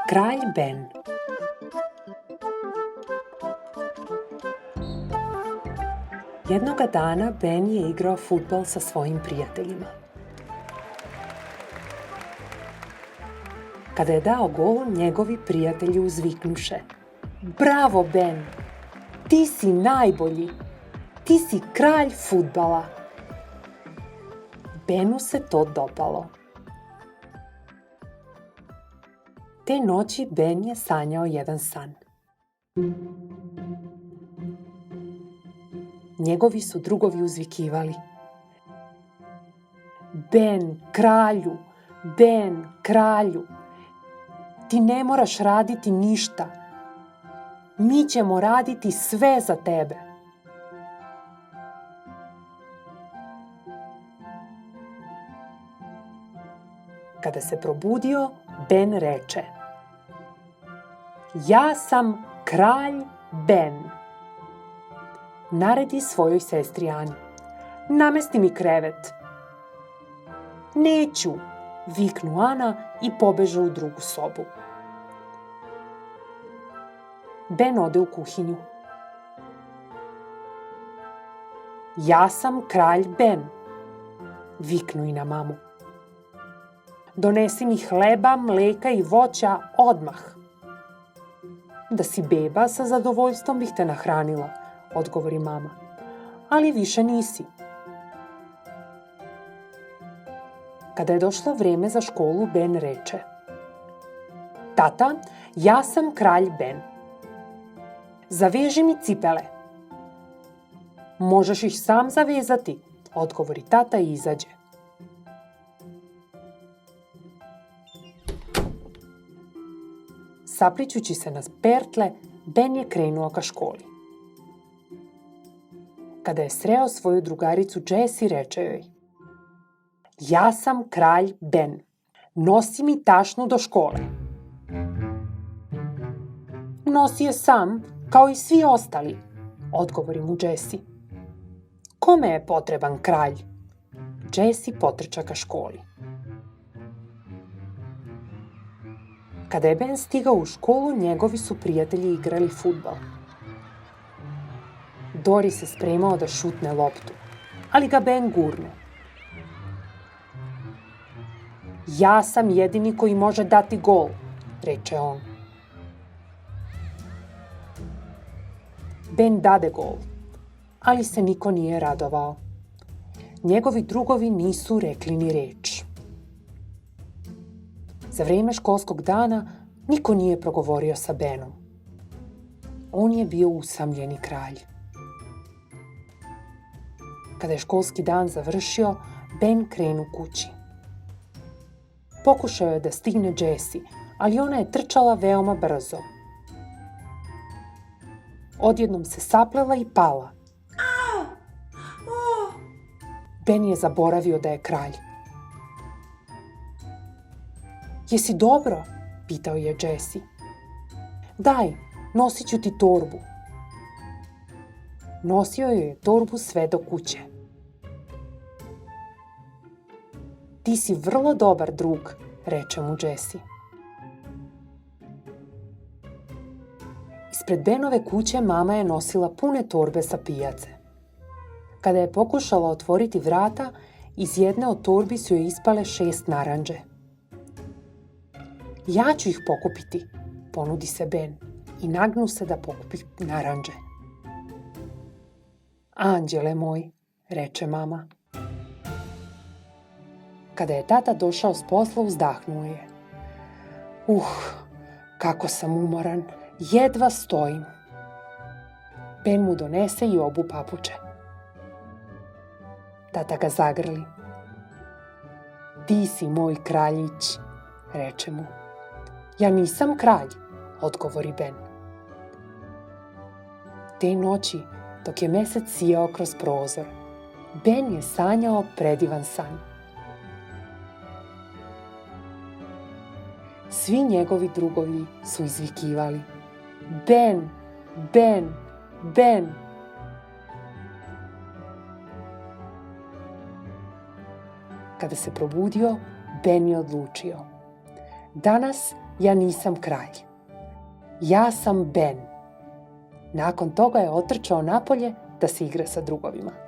Kralj Ben. Jednoga dana Ben je igrao fudbal sa svojim prijateljima. Kada je dao gol, njegovi prijatelji uzviknuše: "Bravo, Ben! Ti si najbolji! Ti si kralj fudbala!" Benu se to dopalo. Te noći Ben je sanjao jedan san. Njegovi su drugovi uzvikivali: "Ben, kralju! Ben, kralju! Ti ne moraš raditi ništa. Mi ćemo raditi sve za tebe." Kada se probudio, Ben reče: "Ja sam kralj Ben. Naredi svojoj sestri Ani: namesti mi krevet." "Neću," viknu Ana i pobeže u drugu sobu. Ben ode u kuhinju. "Ja sam kralj Ben," viknu i na mamu. "Donesi mi hleba, mleka i voća odmah." "Da si beba, sa zadovoljstvom bih te nahranila," odgovori mama, "ali više nisi." Kada je došlo vreme za školu, Ben reče: "Tata, ja sam kralj Ben. Zaveži mi cipele." "Možeš ih sam zavezati," odgovori tata i izađe. Saplićući se na pertle, Ben je krenuo ka školi. Kada je sreo svoju drugaricu Jessie, reče joj: "Ja sam kralj Ben. Nosi mi tašnu do škole." "Nosi je sam, kao i svi ostali," odgovori mu Jessie. "Kome je potreban kralj?" Jessie potrča ka školi. Kada je Ben stigao u školu, njegovi su prijatelji igrali fudbal. Dori se spremao da šutne loptu, ali ga Ben gurnu. "Ja sam jedini koji može dati gol," reče on. Ben dade gol, ali se niko nije radovao. Njegovi drugovi nisu rekli ni reč. Za vreme školskog dana niko nije progovorio sa Benom. On je bio usamljeni kralj. Kada je školski dan završio, Ben krenu kući. Pokušao je da stigne Jessie, ali ona je trčala veoma brzo. Odjednom se saplela i pala. Ben je zaboravio da je kralj. "Jesi dobro?" pitao je Jessie. "Daj, nosit ću ti torbu." Nosio je torbu sve do kuće. "Ti si vrlo dobar drug," reče mu Jessie. Ispred Benove kuće mama je nosila pune torbe sa pijace. Kada je pokušala otvoriti vrata, iz jedne od torbi su joj ispale 6 narandže. "Ja ću ih pokupiti," ponudi se Ben i nagnu se da pokupi narandže. "Anđele moj," reče mama. Kada je tata došao s posla, uzdahnuo je. Kako sam umoran, jedva stojim." Ben mu donese i obu papuče. Tata ga zagrli. "Ti si moj kraljić," reče mu. "Ja nisam kralj," odgovori Ben. Te noći, dok je mesec sijao kroz prozor, Ben je sanjao predivan san. Svi njegovi drugovi su izvikivali: "Ben, Ben, Ben." Kada se probudio, Ben je odlučio: "Danas ja nisam kralj. Ja sam Ben. Nakon toga je otrčao napolje da se igra sa drugovima.